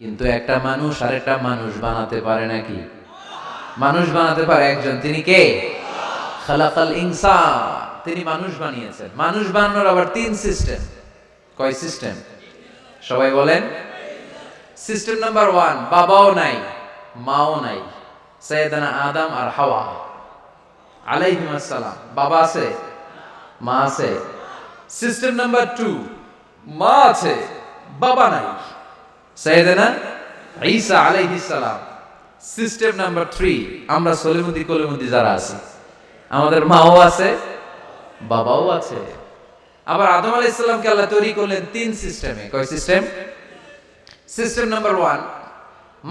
কিন্তু একটা মানুষ আরেকটা মানুষ বানাতে পারে নাকি? মানুষ বানাতে পারে একজন, তিনি কে? খালাকাল ইনসান, তিনি মানুষ বানিয়েছেন। মানুষ বানানোর আবার তিন সিস্টেম। কয় সিস্টেম? সবাই বলেন। সিস্টেম নাম্বার 1, বাবাও নাই মাও নাই, সাইয়েদানা আদম আর হাওয়া আলাইহিম আসসালাম। বাবা আছে, মা আছে। সিস্টেম নাম্বার 2, মা আছে বাবা নাই, সাইয়েদানা ঈসা আলাইহিস সালাম। সিস্টেম নাম্বার 3, আমরা সলিমুদ্দি কলিমুদ্দি যারা আছি, আমাদের মাও আছে বাবাও আছে। আবার আদম আলাইহিস সালামকে আল্লাহ তৈরি করলেন তিন সিস্টেমে। কয় সিস্টেম? সিস্টেম নাম্বার 1,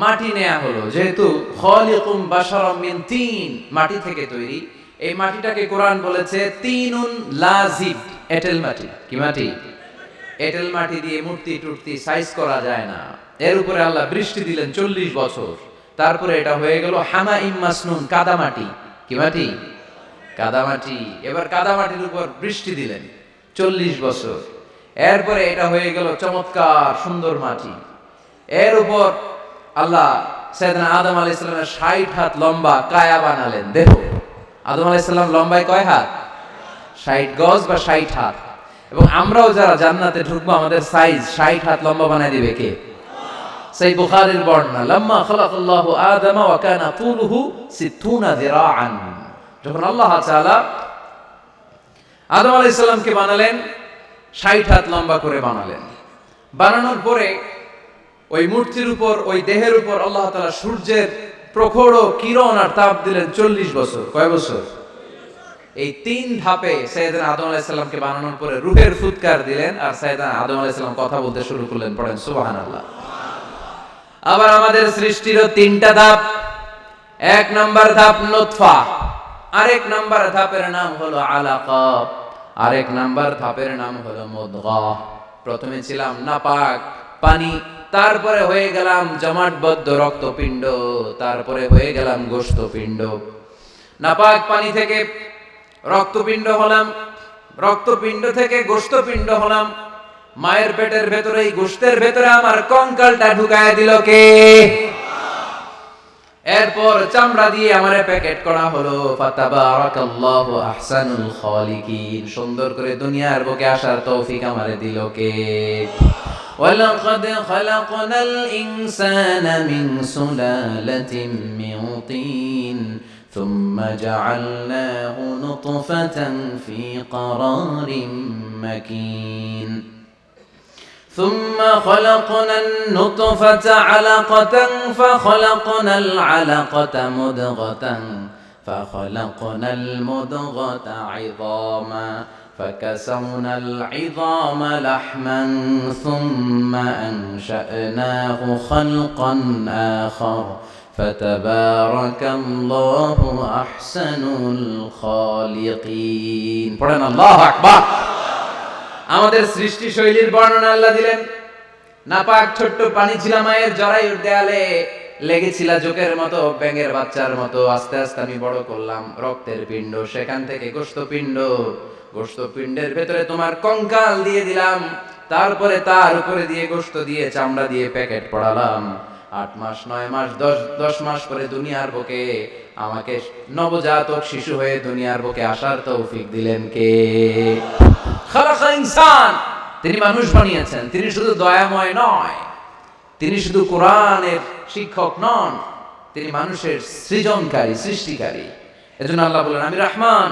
মাটি নেয়া হলো, যেহেতু খালিকুম বাশারাম মিন তিন, মাটি থেকে তৈরি। এই মাটিটাকে কোরআন বলেছে তিনুন লাজিব, এঁটেল মাটি। কি মাটি? এঁটেল মাটি দিয়ে মূর্তি টুর্তি সাইজ করা যায় না। এর উপরে আল্লাহ বৃষ্টি দিলেন 40 বছর, তারপরে এটা হয়ে গেল হামাইম মাসনুন, কাদা মাটি। কি মাটি? কাদা মাটি। এবার কাদা মাটির উপর বৃষ্টি দিলেন 40 বছর, এরপরে এটা হয়ে গেল চমৎকার সুন্দর মাটি। এর উপর আল্লাহ সাইয়েদনা আদম আলাইহিস সালামের 60 হাত লম্বা কায়া বানালেন। দেখো আদম আলাইহিস সালাম লম্বায় কয় হাত? 60 গজ বা 60 হাত। এবং আমরাও যারা জান্নাতে ঢুকবো, আমাদের সাইজ 60 হাত লম্বা বানায় দিবে কে? সেই বুখারীর বর্ণনা, লাম্মা খালাকাল্লাহু আদম ওয়া কানা তুলুহু 60 যিরাআন। যখন আল্লাহ তাআলা আদম আলাইহিস সালামকে বানালেন, 60 হাত লম্বা করে বানালেন। বানানোর পরে ওই মূর্তির উপর, ওই দেহের উপর আল্লাহ তাআলা সূর্যের প্রখর কিরণ আর তাপ দিলেন 40 বছর। কয় বছর? এই তিন ধাপে সাইয়েদনা আদম আলাইহিস সালামকে বানানোর পরে রূহের ফুৎকার দিলেন, আর সাইয়েদনা আদম আলাইহিস সালাম কথা বলতে শুরু করলেন। পড়েন সুবহানাল্লাহ। আবার আমাদের সৃষ্টিরও তিনটা ধাপ। এক নাম্বার ধাপ নুতফা, আরেক নাম্বার ধাপের নাম হলো আলাকা, আরেক নাম্বার ধাপের নাম হলো মুদগা। প্রথমে ছিলাম নাপাক পানি, তারপরে হয়ে গেলাম জমাটবদ্ধ রক্তপিণ্ড, তারপরে হয়ে গেলাম গোশতপিণ্ড। নাপাক পানি থেকে রক্তপিণ্ড হলাম, রক্তপিণ্ড থেকে গোশতপিণ্ড হলাম। মায়ের পেটের ভেতরে, এই গোশতের ভেতরে আমার কঙ্কালটা ঢুকায় দিল কে? এরপর চামড়া দিয়ে আমারে প্যাকেট করা হলো। ফাতাবারাকাল্লাহু আহসানুল খালিকিন। সুন্দর করে দুনিয়ার বুকে আসার তৌফিক আমারে দিল কে? ওয়ালাকাদ খালাকনাল ইনসানা মিন সুলালাতিন মিন তিন সুম্মা জাআলনাহু নুতফাতান ফি ক্বারারিন মাকিন ثم خلقنا النطفة علقة فخلقنا العلقة مضغة فخلقنا المضغة عظاما فكسونا العظام لحما ثم أنشأناه خلقا آخر فتبارك الله أحسن الخالقين. পড়েন আল্লাহু আকবার। আমাদের সৃষ্টি শৈলীর বর্ণনা আল্লাহ দিলেন। নাপাক ছোট্ট পানি ছিল মায়ের জরায়ুর দেয়ালে, লেগেছিল জোকের মতো, ব্যাঙের বাচ্চার মতো। আস্তে আস্তে আমি বড় করলাম রক্তের পিণ্ড, সেখান থেকে গোশতপিণ্ড, গোশতপিণ্ডের ভেতরে তোমার কঙ্কাল দিয়ে দিলাম, তারপরে তার উপরে দিয়ে গোশত দিয়ে চামড়া দিয়ে প্যাকেট পড়ালাম। 8 মাস 9 মাস 10 মাস পরে দুনিয়ার বুকে আমাকে নবজাতক শিশু হয়ে দুনিয়ার বুকে আসার তৌফিক দিলেন কে? খালাকাল ইনসান, তিনি মানুষ বানিয়েছেন। তিনি শুধু দয়াময় নয়, তিনি শুধু কোরআনের শিক্ষক নন, তিনি মানুষের সৃজনকারী, সৃষ্টিকারী। এজন্য আল্লাহ বলেন, আমি রহমান,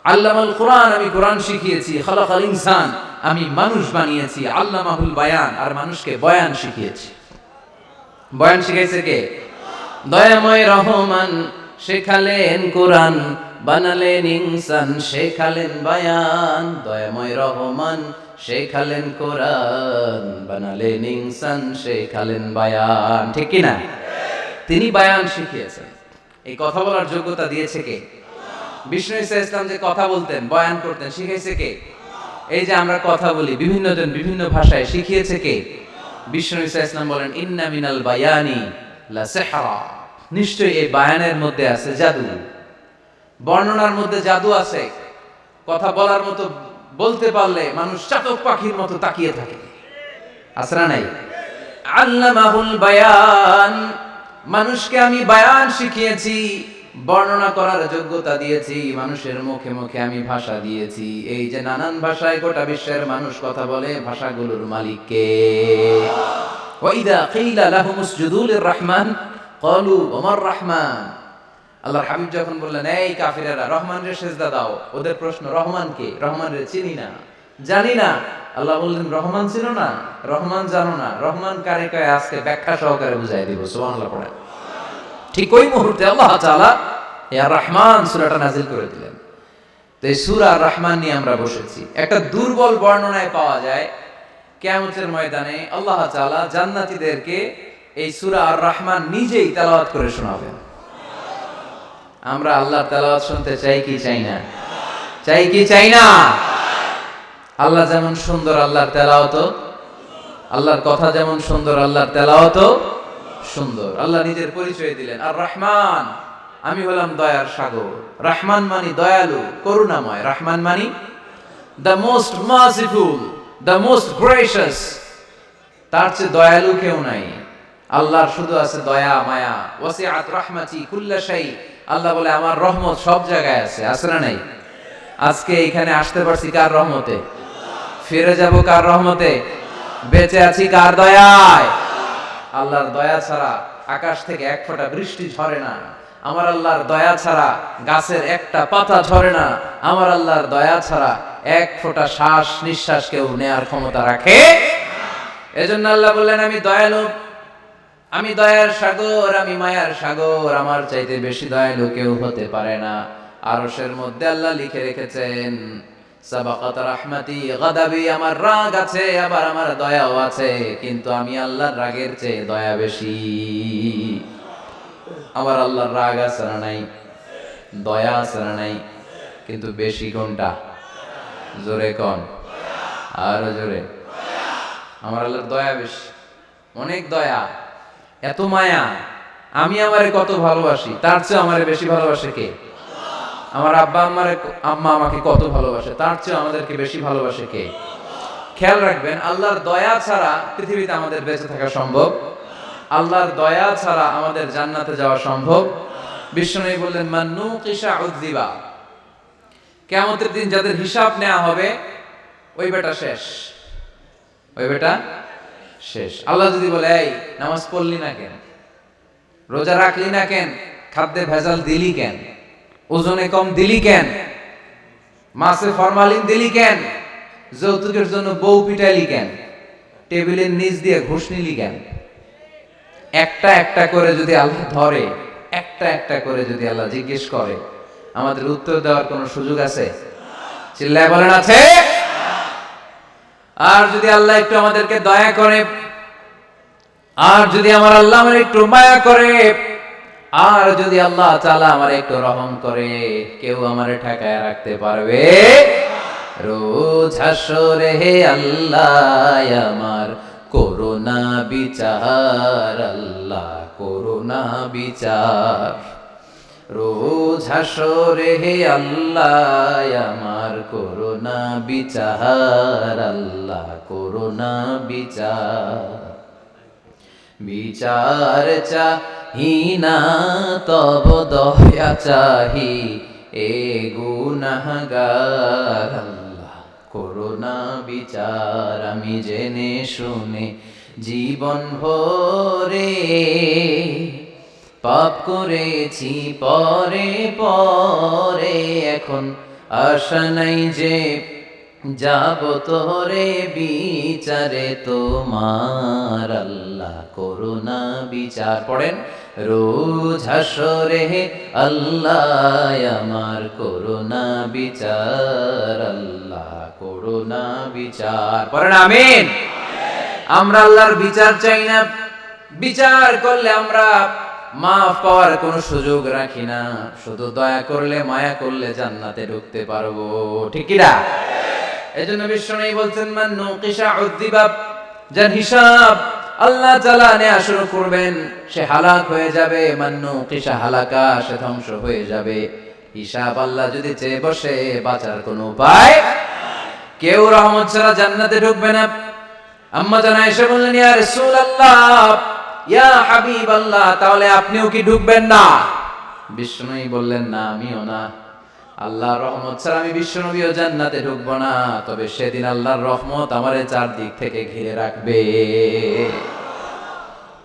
আল্লামাল কোরআন, আমি কোরআন শিখিয়েছি। খালাকাল ইনসান, আমি মানুষ বানিয়েছি। আল্লামাহুল বায়ান, আর মানুষকে বয়ান শিখিয়েছি। বয়ান শিখাইছে কে? দয়াময় রহমান শেখালেন কোরআন, বানালেন ইনসান, শেখালেন বায়ান। দয়াময় রহমান শেখালেন কোরআন, বানালেন ইনসান, শেখালেন বায়ান। ঠিক কি না? তিনি বায়ান শিখিয়েছেন। এই কথা বলার যোগ্যতা দিয়েছে কে? বিষ্ণু ঈসা ইসলাম যে কথা বলতেন, বয়ান করতেন, শিখাইছে কে? এই যে আমরা কথা বলি, বিভিন্ন জন বিভিন্ন ভাষায়, শিখিয়েছে কে? বিষ্ণু ঈসা ইসলাম বলেন, ইন্না মিনাল বায়ানি লা সিহরা, নিশ্চয়ই এই বায়ানের মধ্যে আছে জাদু, বর্ণনার মধ্যে জাদু আছে। কথা বলার মতো, বলতে পারলে মানুষ চাতক পাখির মতো তাকিয়ে থাকে। আছে না নাই? আল্লামাহুল বায়ান, মানুষকে আমি বায়ান শিখিয়েছি, বর্ণনা করার যোগ্যতা দিয়েছি, মানুষের মুখে মুখে আমি ভাষা দিয়েছি। এই যে নানান ভাষায় গোটা বিশ্বের মানুষ কথা বলে, ভাষাগুলোর মালিক কে? ওয়া ইযা কিলা লাহুম উসজুদু লির-রাহমান ক্বালু ওমার রাহমান। আল্লাহর হাবিব যখন বললেন, এই কাফিরেরা রহমানের সিজদা দাও, ওদের প্রশ্ন রহমান কে? রহমানের চিনি না, জানি না। আল্লাহ বললেন, রহমান ছিল না, রহমান জানো না, রহমান কারে কয় আজকে ব্যাখ্যা সহকারে বুঝাই দিব। সুবহানাল্লাহ পড়ে। ঠিক ওই মুহূর্তে আল্লাহ তাআলা ইয়া রহমান সূরাটা নাযিল করে দিলেন। তো এই সূরা রহমান নিয়ে আমরা বসেছি। একটা দুর্বল বর্ণনায় পাওয়া যায় কিয়ামতের ময়দানে আল্লাহ তাআলা জান্নাতীদেরকে এই সূরা আর রহমান নিজেই তেলাওয়াত করে শোনাবেন। আমরা আল্লাহর তেলাওয়াত শুনতে চাই কি চাই না? চাই কি চাই না? আল্লাহ যেমন সুন্দর, আল্লাহর তেলাওয়াতও, আল্লাহর কথা যেমন সুন্দর, আল্লাহর তেলাওয়াতও সুন্দর। আল্লাহ নিজের পরিচয় দিলেন, আর রহমান, আমি হলাম দয়ার সাগর। রহমান মানি দয়ালু, করুণাময়। রহমান মানি the most merciful, the most gracious. তার চেয়ে দয়ালু কেউ নাই। আল্লাহর শুধু আছে দয়া মায়া। ওয়াসিআত রাহমাতি কুল্লা শাই। আল্লাহ বলে আমার রহমত সব জায়গায় আছে। আছে না নাই? আজকে এখানে আসতে পারছি কার রহমতে? ফিরে যাব কার রহমতে? বেঁচে আছি কার দয়ায়? আল্লাহর দয়া ছাড়া আকাশ থেকে এক ফোঁটা বৃষ্টি ঝরে না। আমার আল্লাহর দয়া ছাড়া গাছের একটা পাতা ঝরে না। আমার আল্লাহর দয়া ছাড়া এক ফোঁটা শ্বাস নিঃশ্বাস কেউ নেয়ার ক্ষমতা রাখে। এজন্য আল্লাহ বললেন, আমি দয়ালু, আমি দয়ার সাগর, আমি মায়ার সাগর। আমার চাইতে বেশি দয়ালু কেউ হতে পারে না। আরশের মধ্যে আল্লাহ লিখে রেখেছেন, সাবাকাত রাহমাতি গাদাবি, আমার রাগ আছে আবার আমার দয়াও আছে, কিন্তু আমি আল্লাহর রাগের চেয়ে দয়া বেশি। আমার আল্লাহর রাগ আছে না নাই? দয়া আছে না নাই? কিন্তু বেশি কোনটা? জোরে কোন? আরো জোরে। আমার আল্লাহর দয়া বেশি, অনেক দয়া, এত মায়া। আমি আমারে কত ভালোবাসি, তার চেয়ে আমারে বেশি ভালোবাসে কে? আমার আব্বা আম্মা আমাকে কত ভালোবাসে, তার চেয়ে আমাদেরকে বেশি ভালোবাসে কে? খেয়াল রাখবেন, আল্লাহর দয়া ছাড়া পৃথিবীতে আমাদের বেঁচে থাকা সম্ভব। আল্লাহর দয়া ছাড়া আমাদের জান্নাতে যাওয়া সম্ভব। বিশ্বনবী বললেন, মান নুকিশা উযযিবা। কিয়ামতের দিন যাদের হিসাব নেওয়া হবে, ওই বেটা শেষ, ওই বেটা শেষ। আল্লাহ যদি বলে, এই নামাজ পড়লি না কেন, রোজা রাখলি না কেন, খাদ্যে ভেজাল দিলি কেন, ওজনে কম দিলি কেন, মাছে ফরমালিন দিলি কেন, যৌতুকের জন্য বউ পিটাইলি কেন, টেবিলের নিচ দিয়ে ঘুষ নিলি কেন, একটা একটা করে যদি আল্লাহ ধরে, একটা একটা করে যদি আল্লাহ জিজ্ঞেস করে, আমাদের উত্তর দেওয়ার কোনো সুযোগ আছে? চিল্লায় বলেন আছে? আর যদি আল্লাহ একটু আমাদেরকে দয়া করে, আর যদি আমার আল্লাহ আমার একটু মায়া করে, আর যদি আল্লাহ তাআলা আমার একটু রহম করে, কেউ আমারে ঠেকায় রাখতে পারবে? রোজ হাসরে হে আল্লাহ আমার করুণা বিচার, আল্লাহ করুণা বিচার। রোজ হাসরে হে আল্লাহ আমার করুণা বিচার, আল্লাহ করুণা বিচার। বিচার চাহি না তব দয়া চাহি, এ গুনাহগার, আল্লাহ করুণা বিচার। আমি জেনে শুনে জীবন ভরে পাপ করেছি পরে পরে, এখন আশা নাই যে যাব তোরে বিচারে তোমার, আল্লাহ করুণা বিচার। পড়েন, রোজ হাসরে হে আল্লাহ আমার করুণা বিচার, আল্লাহ করুণা বিচার। পড়েন আমিন। আমরা আল্লাহর বিচার চাই না। বিচার করলে আমরা মাফ পাওয়ার কোনো সুযোগ রাখি না। শুধু দয়া করলে, মায়া করলে জান্নাতে ঢুকতে পারবো। ঠিক কি না? এজন্য বিশ্বনবী বলছেন, মান নুকিশা উযযিবা, যার হিসাব আল্লাহ তাআলা নেয়া শুরু করবেন সে হালাক হয়ে যাবে। মান নুকিশা হালাকা, সে ধ্বংস হয়ে যাবে। হিসাব আল্লাহ যদি চেয়ে বসে, বাঁচার কোনো উপায়? কেউ রহমত ছাড়া জান্নাতে ঢুকবে না। আম্মা জান আয়েশা বললেন, ইয়া রাসূলুল্লাহ, ইয়া হাবিবাল্লাহ, তাহলে আপনিও কি ঢুকবেন না? বিশ্বনবী বললেন, না, আমিও না। আল্লাহর রহমত ছাড়া আমি বিশ্বনবীও জান্নাতে ঢুকবো না, তবে সেদিন আল্লাহর রহমত আমারে চারদিক থেকে ঘিরে রাখবে।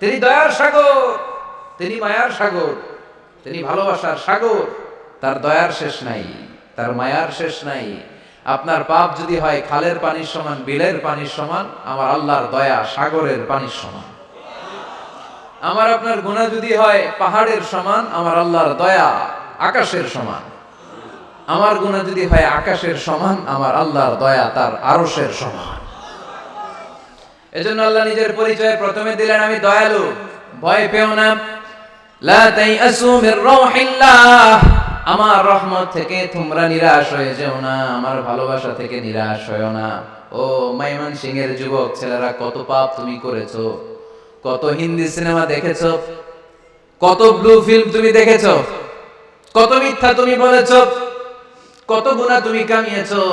তিনি দয়ার সাগর, তিনি মায়ার সাগর, তিনি ভালোবাসার সাগর। তার দয়ার শেষ নাই, তার মায়ার শেষ নাই। আপনার পাপ যদি হয় খালের পানির সমান, বিলের পানির সমান, আমার আল্লাহর দয়া সাগরের পানির সমান। আমার আপনার গুনাহ যদি হয় পাহাড়ের সমান, আমার আল্লাহর দয়া আকাশের সমান। আমার গুনাহ যদি হয় আকাশের সমান, আমার আল্লাহর দয়া তার আরশের সমান। এজন্য আল্লাহ নিজের পরিচয় প্রথমে দিলেন, আমি দয়ালু, ভয় পেও না। লা তাইআসু মির রাহিল্লাহ, আমার রহমত থেকে তোমরা নিরাশ হয়ে যেও না, আমার ভালোবাসা থেকে নিরাশ হয়ো না। ও ময়মনসিংহের যুবক ছেলেরা, কত পাপ তুমি করেছো, কত হিন্দি সিনেমা দেখেছো, কত ব্লু ফিল্ম তুমি দেখেছো, কত মিথ্যা তুমি বলেছো, কত গুনাহ তুমি কামিয়েছো,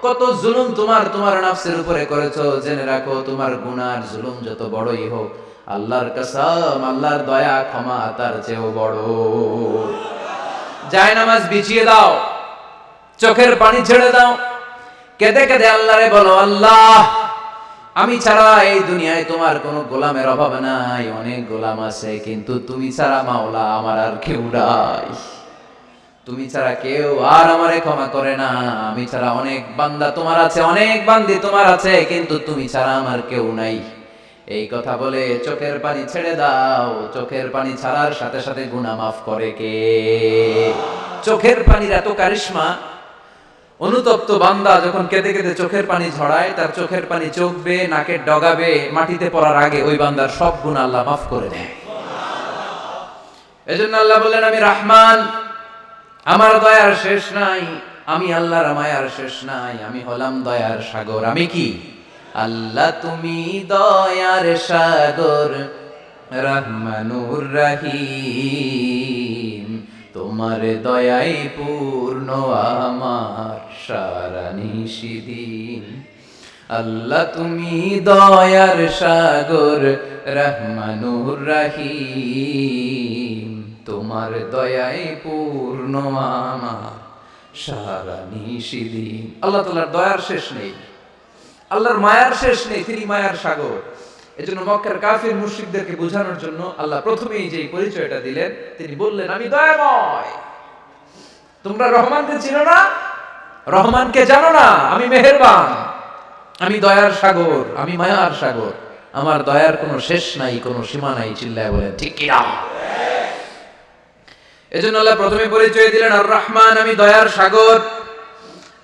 কত জুলুম তোমার নাফসের উপরে করেছো। জেনে রাখো, তোমার গুনার জুলুম যত বড়ই হোক, আল্লাহর কসম, আল্লাহর দয়া ক্ষমা তার চেয়েও বড়। জায়নামাজ বিছিয়ে দাও, চোখের পানি ছেড়ে দাও, কেঁদে কেঁদে আল্লাহরে বলো, আল্লাহ, আমি ছাড়া এই দুনিয়ায় তোমার কোনো গোলামের অভাব নাই, অনেক গোলাম আছে, কিন্তু তুমি ছাড়া মাওলা আমার আর কেউ নাই। তুমি ছাড়া কেউ আর আমারে ক্ষমা করে না। আমি ছাড়া অনেক বান্দা তোমার আছে, অনেক বান্দি তোমার আছে, কিন্তু তুমি ছাড়া আমার কেউ নাই। এই কথা বলে চোখের পানি ছেড়ে দাও। চোখের পানি ছাড়ার সাথে সাথে গুনাহ মাফ করে কে? চোখের পানির এত কারিশমা, অনুতপ্ত বান্দা যখন কেঁদে কেঁদে চোখের পানি ঝরায়, তার চোখের পানি চোখ বেয়ে নাকের ডগাবে মাটিতে পড়ার আগে ওই বান্দার সব গুনাহ আল্লাহ মাফ করে দেয়। এজন্য আল্লাহ বললেন, আমি রহমান, আমার দয়ার শেষ নাই। আমি আল্লাহর মায়ার শেষ নাই। আমি হলাম দয়ার সাগর। আমি কি? আল্লাহ তুমি দয়ার সাগর, রহমানুর রহিম, তোমার দয়াই পূর্ণ আমার সারা নিশিদিন। আল্লাহ তুমি দয়ার সাগর, রহমানুর রহিম, তোমার দয়াই পূর্ণ আমার সারা নিশিদিন। আল্লাহ তাআলার দয়ার শেষ নেই, আল্লাহর মায়ার শেষ নেই, তিনি মায়ার সাগর। এজন্য মক্কার কাফির মুশরিকদেরকে বোঝানোর জন্য আল্লাহ প্রথমেই যে পরিচয়টা দিলেন, তিনি বললেন, আমি দয়াময়। তোমরা রহমানকে চিনো না, রহমানকে জানো না, আমি মেহেরবান, আমি দয়ার সাগর, আমি মায়ার সাগর। আমার দয়ার কোনো শেষ নাই, কোনো সীমা নাই। চিল্লায় বলেন ঠিক কি না? এজন্য আল্লাহ প্রথমে পরিচয় দিলেন আর রহমান, আমি দয়ার সাগর,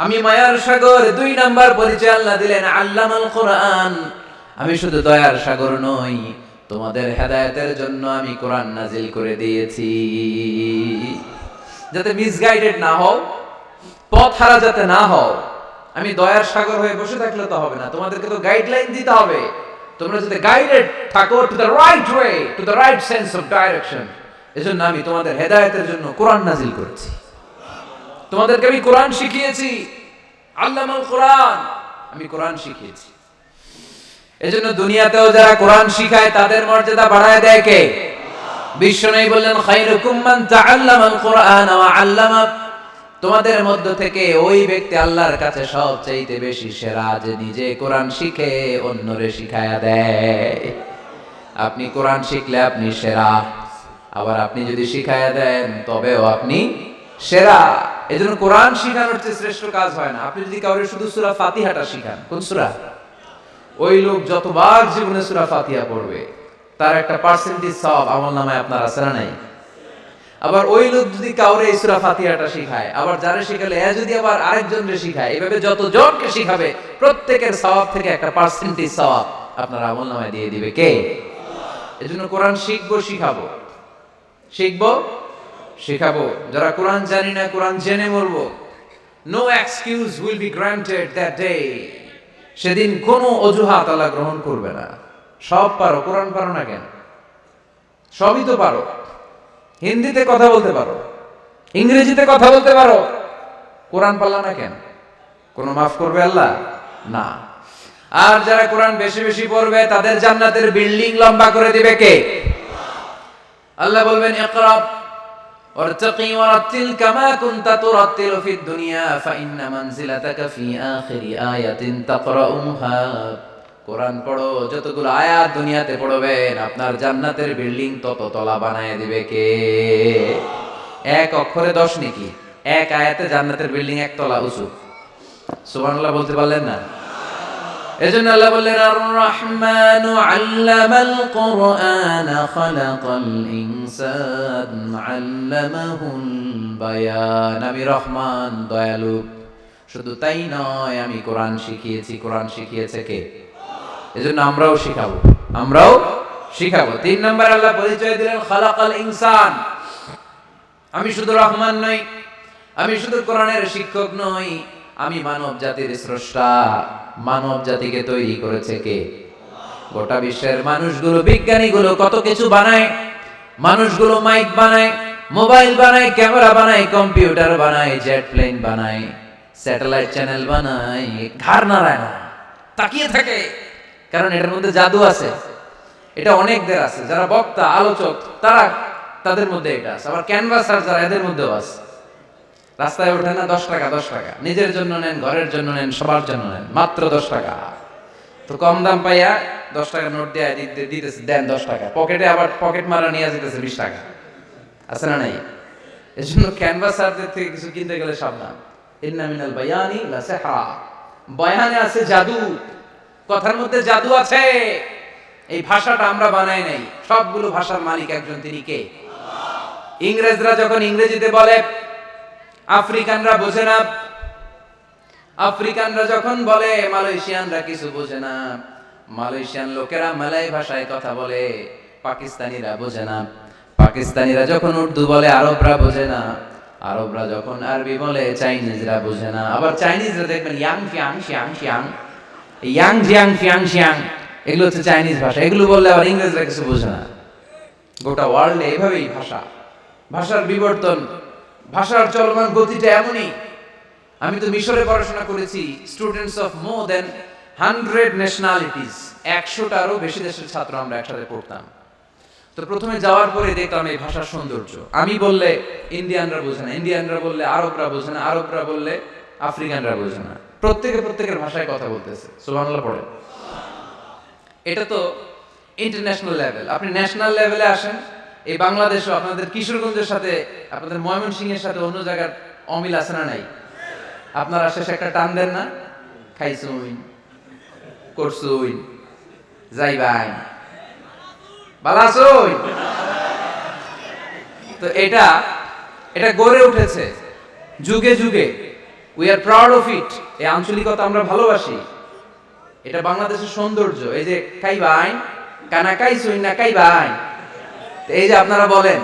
আমি মায়ার সাগর। 2 নাম্বার পরিচয় আল্লাহ দিলেন আল্লামাল কোরআন, আমি শুধু দয়ার সাগর নই, তোমাদের হেদায়েতের জন্য আমি কোরআন নাজিল করে দিয়েছি, যাতে মিসগাইডেড না হও, পথ হারা যাতে না হও। আমি দয়ার সাগর হয়ে বসে থাকলে তো হবে না, তোমাদেরকে তো গাইডলাইন দিতে হবে। তোমরা যাতে গাইডেড থাকো to the right way, to the right sense of direction. এজন্য আমি তোমাদের হেদায়েতের জন্য কোরআন নাজিল করেছি, তোমাদেরকে আমি কোরআন শিখিয়েছি। আল্লামাল কোরআন, আমি কোরআন শিখিয়েছি। এজন্য দুনিয়াতেও যারা কোরআন শিখায় তাদের মর্যাদা বাড়ায় দেয় কে? বিশ্বনবী বললেন, খায়রুকুম মান তাআল্লামাল কোরআন ওয়া আল্লামা, তোমাদের মধ্য থেকে ওই ব্যক্তি আল্লাহর কাছে সবচেয়ে বেশি সেরা, যে নিজে কোরআন শিখে অন্যরে শিখায়া দেয়। আপনি কোরআন শিখলে আপনি সেরা, আবার আপনি যদি শিখায়া দেন তবেও আপনি সেরা। এজন্য কোরআন শিখানোর চেয়ে শ্রেষ্ঠ কাজ হয় না। আপনি যদি কাউকে শুধু সূরা ফাতিহাটা শিখান, কোন সূরা, ওই লোক যতবার জীবনে সূরা ফাতিহা পড়বে তার একটা পার্সেন্টেজ সওয়াব আমলনামায় আপনার আছে না নাই? আবার ওই লোক যদি কাউরে এই সূরা ফাতিহাটা শিখায়, আবার যারা শিখালে এ যদি আবার আরেকজনকে শিখায়, এভাবে যতজনকে শিখাবে প্রত্যেকের সওয়াব থেকে একটা পার্সেন্টেজ সওয়াব আপনার আমলনামায় দিয়ে দিবে কে? এজন্য কোরআন শিখবো, শিখাবো, শিখবো, শিখাবো। যারা কোরআন জানি না, কোরআন জেনে মরবো। No excuse will be granted that day. সেদিন কোনো অজুহাত আল্লাহ গ্রহণ করবে না। সব পারো, কোরআন পারো না কেন? সবই তো পারো। হিন্দিতে কথা বলতে পারো, ইংরেজিতে কথা বলতে পারো, কোরআন পারলা না কেন? কোনো মাফ করবে আল্লাহ? না। আর যারা কোরআন বেশি বেশি পড়বে তাদের জান্নাতের বিল্ডিং লম্বা করে দিবে কে? আল্লাহ বলবেন ইকরা ওয়ারতাকি ওয়ারাতিল কামা কুনতা তুরাতিলু ফিদ দুনিয়া ফাইন্না মানজিলাতাকা ফি আখিরি আয়াতিন তাকরাউহা। কোরআন পড়ো, যতগুলো আয়াত দুনিয়াতে পড়বেন আপনার জান্নাতের বিল্ডিং তত তলা বানায় দিবে কে? এক অক্ষরে 10 নেকি, এক আয়াতে জান্নাতের বিল্ডিং এক তলা উঁচু। সুবহানাল্লাহ বলতে পারলেন না? এজন্য আল্লাহ বললেন আর রহমানু আল্লামাল কুরআন খালাকাল ইনসান আল্লামাহুল বায়ান। আমি রহমান, দয়ালু। শুধু তাই নয়, আমি কোরআন শিখিয়েছি। কোরআন শিখিয়েছে কে? এজন্য আমরাও শিখাবো, আমরাও শিখাবো। 3 নাম্বার আল্লাহ পরিচয় দিলেন খালাকাল ইনসান। আমি শুধু রহমান নই, আমি শুধু কোরআনের শিক্ষক নই, আমি মানব জাতির স্রষ্টা। মানব জাতিকে তৈরি করেছে কে? গোটা বিশ্বের মানুষগুলো, বিজ্ঞানীগুলো কত কিছু বানায়। মানুষগুলো মাইক বানায়, মোবাইল বানায়, ক্যামেরা বানায়, কম্পিউটার বানায়, জেট প্লেন বানায়, স্যাটেলাইট চ্যানেল বানায়। ঘাড় নাড়ায় না, তাকিয়ে থাকে, কারণ এটার মধ্যে জাদু আছে। এটা অনেকদের আছে, যারা বক্তা আলোচক তারা, তাদের মধ্যে এটা আছে। আবার ক্যানভাসার যারা, এদের মধ্যেও আছে। রাস্তায় ওঠে না 10 টাকা 10 টাকা, নিজের জন্য নেন, ঘরের জন্য নেন, সবার জন্য নেন, মাত্র 10 টাকা। তো কম দাম পাইয়া 10 টাকা নোট দিয়ে দিতেছে, দেন 10 টাকা, পকেটে আবার পকেট মারা নিয়ে যেতেছে 20 টাকা। আছে না নাই? এই জন্য ক্যানভাসারদের থেকে কিছু কিনতে গেলে সাবধান। ইন্না মিনাল বায়ানি লা সিহরা। বয়ানে আছে জাদু, কথার মধ্যে জাদু আছে। এই ভাষাটা আমরা বানাই নাই, সবগুলো ভাষার মালিক একজন, তিনি কে? ইংরেজরা যখন ইংরেজিতে বলে আফ্রিকানরা বোঝে না, আফ্রিকানরা যখন বলে মালয়েশিয়ানরা কিছু বোঝে না, মালয়েশিয়ান লোকেরা মালয় ভাষায় কথা বলে, পাকিস্তানিরা বোঝে না, পাকিস্তানিরা যখন উর্দু বলে আরবরা বোঝে না, আরবরা যখন আরবি বলে চাইনিজরা বোঝে না। আবার চাইনিজরা দেখবেন ইয়াং ফিয়াং শিয়াং শিয়াং, ইয়াং জিয়াং ফিয়াং শিয়াং, এগুলো হচ্ছে চাইনিজ ভাষা। এগুলো বললে আবার ইংরেজরা কিছু বোঝে না। গোটা ওয়ার্ল্ডে এভাবেই ভাষা, ভাষার বিবর্তন, ভাষার চলমান গতিটা এমনই। আমি তো মিশরে পড়াশোনা করেছি, students of more than 100 nationalities, 100টারও বেশি দেশের ছাত্র আমরা একসাথে পড়তাম। তো প্রথমে যাওয়ার পরে দেখলাম এই ভাষার সৌন্দর্য। আমি বললে ইন্ডিয়ানরা বোঝে না, ইন্ডিয়ানরা বললে আরবরা বোঝে না, আরবরা বললে আফ্রিকানরা বোঝে না। প্রত্যেকে প্রত্যেকের ভাষায় কথা বলতেছে। সুবহানাল্লাহ পড়ে। এটা তো ইন্টারন্যাশনাল লেভেল। আপনি ন্যাশনাল লেভেলে আসেন, এই বাংলাদেশও আপনাদের কিশোরগঞ্জের সাথে, আপনাদের ময়মনসিংহের সাথে অন্য জায়গার অমিল আছে না নাই? আপনারা শেষে একটা টান দেন না, খাইছুইন, করছুইন, যাইবাই, বালাসুই। তো এটা গড়ে উঠেছে যুগে যুগে। We are proud of it. এই আঞ্চলিকতা আমরা ভালোবাসি, এটা বাংলাদেশের সৌন্দর্য। এই যে খাইবাই, কানা খাইছুইন না খাইবাই, এই যে আপনারা বলেন,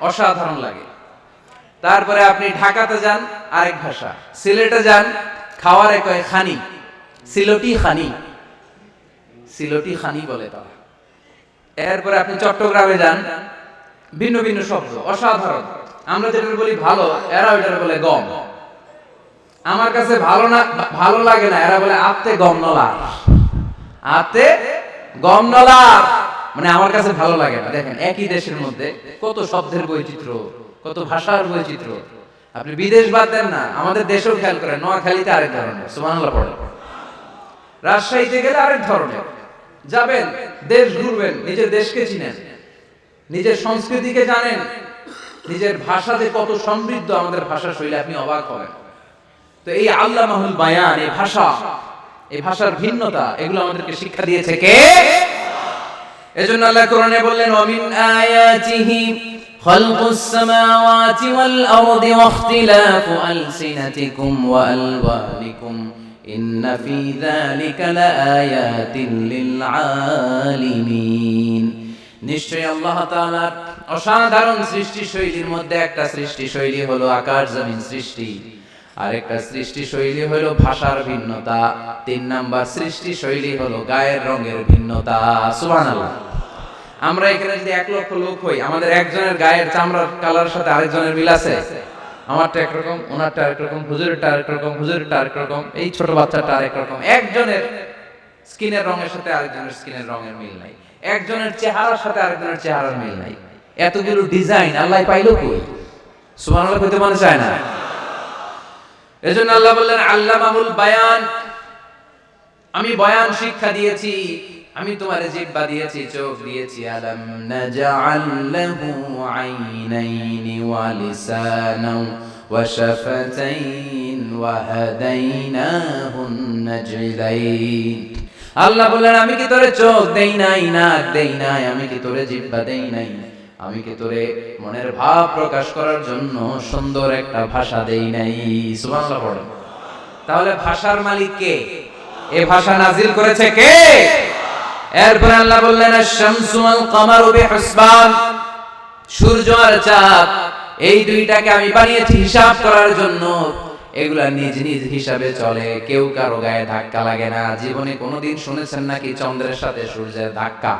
অসাধারণ লাগে। তারপরে আপনি ঢাকাতে যান, আরেক ভাষা। সিলেটে যান, খাওয়ারে কয় খানি, সিলটি খানি, সিলটি খানি বলে তারা। এরপরে আপনি চট্টগ্রামে যান, ভিন্ন ভিন্ন শব্দ, অসাধারণ। আমরা যেটা বলি ভালো, এরা ওইটা বলে গম। আমার কাছে ভালো না, ভালো লাগে না, এরা বলে আতে গম নলা, আতে গম নলা, মানে আমার কাছে ভালো লাগে না। দেখেন একই দেশের মধ্যে কত শব্দের বৈচিত্র্য, কত ভাষার বৈচিত্র্য। আপনি বিদেশ বাদ দেন না, আমাদের দেশেও খেয়াল করেন, নোয়াখালীতে আরেক ধরনের, সুবহানাল্লাহ পড়ে। রাজশাহীতে গেলে আরেক ধরনের। যাবেন, দেশ ঘুরবেন, নিজের দেশকে চিনেন, নিজের সংস্কৃতিকে জানেন, নিজের ভাষা যে কত সমৃদ্ধ, আমাদের ভাষা শৈলী, আপনি অবাক হবেন। তো এই আল্লামাহুল বায়ান, এই ভাষা, এই ভাষার ভিন্নতা, এগুলো আমাদেরকে শিক্ষা দিয়েছে কে? এজন্য আল্লাহ কোরআনে বললেন ওয়ামিন আয়াতিহি খালকুস সামাওয়াতি ওয়াল আরদি ওয়াখতিলাফু আলসিনাতিকুম ওয়া আলওয়ানিকুম ইন্না ফি যালিকা লাআয়াতিন লিল আলিমিন। নিশ্চয়ই আল্লাহ তাআলার অসাধারণ সৃষ্টি শৈলীর মধ্যে একটা সৃষ্টি শৈলী হলো আকাশ জমিন সৃষ্টি, আরেকটা সৃষ্টি শৈলী হলো ভাষার ভিন্নতা, 3 নাম্বার সৃষ্টি শৈলী হলো গায়ের রঙের ভিন্নতা। সুবহানাল্লাহ। আমরা এখানে যদি 1 লক্ষ লোক হই, আমাদের একজনের গায়ের চামড়ার কালারের সাথে আরেকজনের মিল আছে? আমারটা একরকম, ওনারটা আরেক রকম, হুজুরেরটা আরেক রকম, হুজুরেরটা আরেক রকম, এই ছোট বাচ্চাটা আরেক রকম। একজনের স্কিনের রঙের সাথে আরেকজনের স্কিনের রঙের মিল নাই, একজনের চেহারার সাথে আরেকজনের চেহারার মিল নাই, এতগুলো ডিজাইন আল্লাহ পাইলো কই? সুবহানাল্লাহ কইতে মনে চায় না? এজন্য আল্লাহ বললেন আল্লামাহুল বায়ান, আমি বয়ান শিক্ষা দিয়েছি, আমি তোমারে জিহ্বা দিয়েছি, চোখ দিয়েছি। আলাম নাজআল লাহু আইনাইনি ওয়া লিসানাও ওয়া শাফাতাইন ওয়া হাদাইনাহুন নাজদাইন। আল্লাহ বলেন আমি কি তোরে চোখ দেই নাই, নাক দেই নাই, আমি কি তোরে জিহ্বা দেই নাই, আমি কি তোরে মনের ভাব প্রকাশ করার জন্য সুন্দর একটা ভাষা দেই নাই? সুবহানাল্লাহ পড়েন। তাহলে ভাষার মালিক কে? এই ভাষা নাজিল করেছে কে? এরপর আল্লাহ বললেন আশ-শামসু ওয়াল কামারু বিহুসবান, সূর্য আর চাঁদ এই দুইটাকে আমি বানিয়েছি হিসাব করার জন্য। এগুলা নিজ নিজ হিসাবে চলে, কেউ কারো গায়ে ধাক্কা লাগে না। জীবনে কোনোদিন শুনেছেন নাকি চন্দ্রের সাথে সূর্যের ধাক্কা?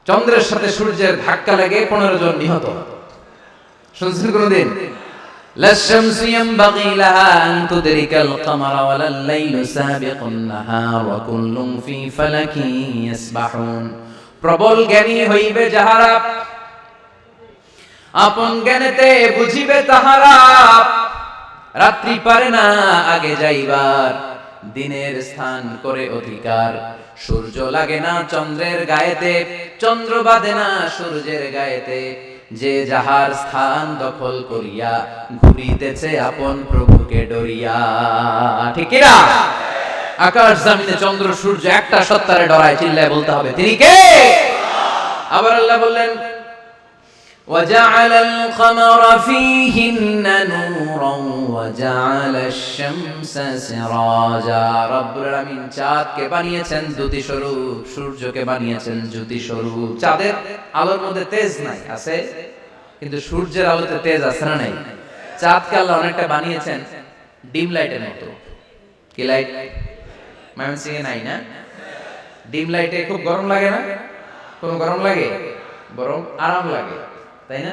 চন্দ্রের সাথে সূর্যের ধাক্কা লেগে 15 জন নিহত, শুনছেন কোনোদিন? লাশ-শামসু ইয়ানবাগি লাহা আন তুদরিকাল কামারা ওয়ালাল লাইলু সাবিকুন নাহার ওয়া কুল্লুন ফি ফালাকিন ইয়াসবাহুন। প্রবল জ্ঞানী হইবে যাহারা, আপন জ্ঞানেতে বুঝিবে তাহারা। রাত্রি পারে না আগে যাইবার, দিনের স্থান করে অধিকার। সূর্য লাগে না চন্দ্রের গায়েতে, চন্দ্র বাঁধে না সূর্যের গায়েতে। যে যাহার স্থান দখল করিয়া ঘুরিতেছে আপন প্রভুকে ডরিয়া। ঠিক কি না? আকাশ জমিনে চন্দ্র সূর্য একটা সত্তারে ডরায়, চিল্লায় বলতে হবে তিনি কে? আবার আল্লাহ বললেন وَجَعَلَ الْقَمَرَ فِيهِنَّ نُورًا وَجَعَلَ الشَّمْسَ سِرَاجًا। রব্বুল আলামিন চাঁদকে বানিয়েছেন দ্যুতি স্বরূপ, সূর্যকে বানিয়েছেন জ্যোতি স্বরূপ। চাঁদের আলোর মধ্যে তেজ নাই, আছে, কিন্তু সূর্যের আলোতে তেজ আছে না নাই? চাঁদকে আল্লাহ অনেকটা বানিয়েছেন ডিম লাইটের মতো। কি লাইট? ময়মনসিংহে নাই না? ডিম লাইটে খুব গরম লাগে না? কোন গরম লাগে? বরং আরাম লাগে, তাই না?